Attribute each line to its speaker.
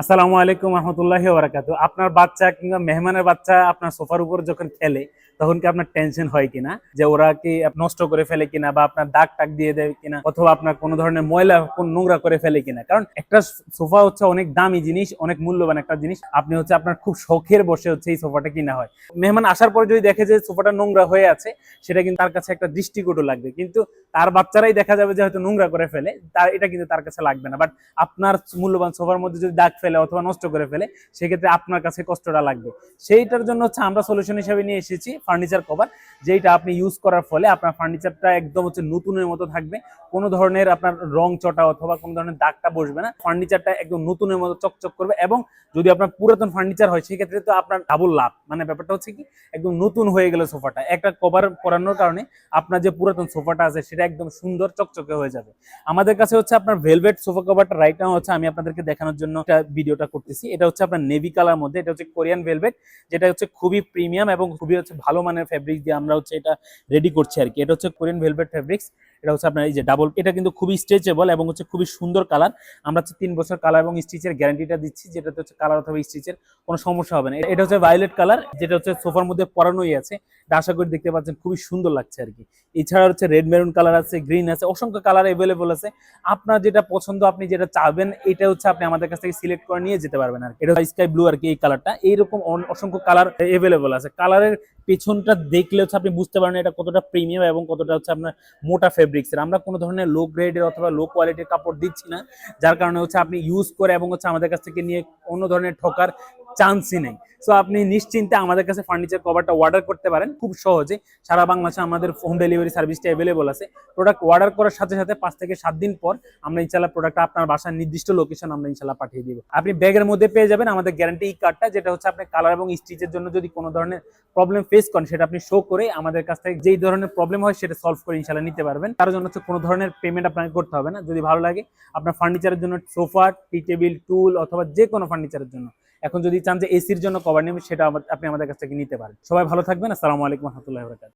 Speaker 1: আসসালামু আলাইকুম রহমতুল্লাহি ওয়া বারাকাতুহু। আপনার বাচ্চা কিংবা মেহমানের বাচ্চা আপনার সোফার উপর যখন খেলে তখন কি আপনার টেনশন হয় কিনা যে ওরা কি নষ্ট করে ফেলে কিনা বা আপনার দাগ টাগ দিয়ে দেয় কিনা অথবা আপনার কোনো ধরনের ময়লা কোন নোংরা করে ফেলে কিনা? কারণ একটা সোফা হচ্ছে অনেক দামি জিনিস, অনেক মূল্যবান একটা জিনিস। আপনি হচ্ছে আপনার খুব শখের বসে হচ্ছে এই সোফাটা কিনা হয়। মেহমান আসার পর যদি দেখে যে সোফাটা নোংরা হয়ে আছে, সেটা কিন্তু তার কাছে একটা দৃষ্টিকটু লাগবে, কিন্তু তার বাচ্চারাই দেখা যাবে যে হয়তো নোংরা করে ফেলে, তার এটা কিন্তু তার কাছে লাগবে না। বাট আপনার মূল্যবান সোফার মধ্যে যদি দাগ ফেলে অথবা নষ্ট করে ফেলে, সেক্ষেত্রে আপনার কাছে কষ্টটা লাগবে। সেইটার জন্য হচ্ছে আমরা সলিউশন হিসেবে নিয়ে এসেছি ফার্নিচার কভার, যেটা আপনি ইউজ করার ফলে আপনার ফার্নিচারটা একদম হচ্ছে নতুনের মতো থাকবে। কোনো ধরনের আপনার রং চটা অথবা কোনো ধরনের দাগটা বসবে না, ফার্নিচারটা একদম নতুনের মতো চকচক করবে। এবং যদি আপনার পুরাতন ফার্নিচার হয় সেক্ষেত্রে তো আপনার ডাবল লাভ, মানে ব্যাপারটা হচ্ছে কি একদম নতুন হয়ে গেল সোফাটা। একটা কভার পরানোর কারণে আপনার যে পুরাতন সোফাটা আছে সেটা একদম সুন্দর চকচকে হয়ে যাবে। আমাদের কাছে হচ্ছে আপনার ভেলভেট সোফা কভারটা রাইট নাও হচ্ছে আমি আপনাদেরকে দেখানোর জন্য ভিডিওটা করতেছি। এটা হচ্ছে আপনার নেভি কালার মধ্যে, এটা হচ্ছে কোরিয়ান ভেলভেট, যেটা হচ্ছে খুবই প্রিমিয়াম এবং খুবই হচ্ছে ভালো মানের ফেব্রিক দিয়ে আমরা হচ্ছে এটা রেডি করছি আর কি। এটা হচ্ছে কোরিয়ান ভেলভেট ফেব্রিক্স। এটা হচ্ছে আপনার এই যে ডাবল, এটা কিন্তু খুবই স্ট্রেচেবল এবং হচ্ছে খুবই সুন্দর কালার। আমরা হচ্ছে 3 বছর কালার এবং স্টিচের গ্যারান্টিটা দিচ্ছি, যেটাতে হচ্ছে কালার অথবা স্টিচের কোনো সমস্যা হবে না। এটা হচ্ছে ভায়োলেট কালার, যেটা হচ্ছে সোফার মধ্যে পরানোই আছে। এটা আশা করি দেখতে পাচ্ছেন, খুবই সুন্দর লাগছে আর কি। এছাড়া হচ্ছে রেড মেরুন কালার আছে, গ্রিন আছে, অসংখ্য কালার অ্যাভেলেবল আছে। আপনার যেটা পছন্দ, আপনি যেটা চাবেন, এটা হচ্ছে আপনি আমাদের কাছ থেকে সিলেক্ট করে নিয়ে যেতে পারবেন আর কি। এটা স্কাই ব্লু আর কি এই কালারটা। এইরকম অসংখ্য কালার অ্যাভেলেবল আছে। কালারের পেছনটা দেখলে হচ্ছে আপনি বুঝতে পারেন এটা কতটা প্রিমিয়াম এবং কতটা হচ্ছে আপনার মোটা ফেব্রিক্সের। আমরা কোনো ধরনের লো গ্রেডের অথবা লো কোয়ালিটির কাপড় দিচ্ছি না, যার কারণে হচ্ছে আপনি ইউজ করে এবং হচ্ছে আমাদের কাছ থেকে নিয়ে অন্য ধরনের ঠকার চান্সই নেই। সো আপনি নিশ্চিন্তে আমাদের কাছে ফার্নিচার কভারটা অর্ডার করতে পারেন খুব সহজে। সারা বাংলাদেশে আমাদের হোম ডেলিভারি সার্ভিসটা অ্যাভেলেবল আছে। প্রোডাক্ট অর্ডার করার সাথে সাথে 5 থেকে 7 দিন পর আমরা ইনশাল্লাহ প্রোডাক্টটা আপনার বাসার নির্দিষ্ট লোকেশন আমরা ইনশাল্লাহ পাঠিয়ে দিব। আপনি ব্যাগের মধ্যে পেয়ে যাবেন আমাদের গ্যারান্টি কার্ডটা, যেটা হচ্ছে আপনার কালার এবং স্টিচের জন্য যদি কোনো ধরনের প্রবলেম ফেস করেন, সেটা আপনি শো করে আমাদের কাছ থেকে যেই ধরনের প্রবলেম হয় সেটা সলভ করে ইনশাল্লাহ নিতে পারবেন। তার জন্য হচ্ছে কোনো ধরনের পেমেন্ট আপনাকে করতে হবে না। যদি ভালো লাগে আপনার ফার্নিচারের জন্য, সোফা, টি টেবিল, টুল অথবা যে কোনো ফার্নিচারের জন্য, এখন যদি চান যে এসির জন্য কভার নেবেন, সেটা আপনি আমাদের কাছ থেকে নিতে পারেন। সবাই ভালো থাকবেন। আসসালামু আলাইকুম রহমতুল্লাহি ওয়া বারাকাতুহু।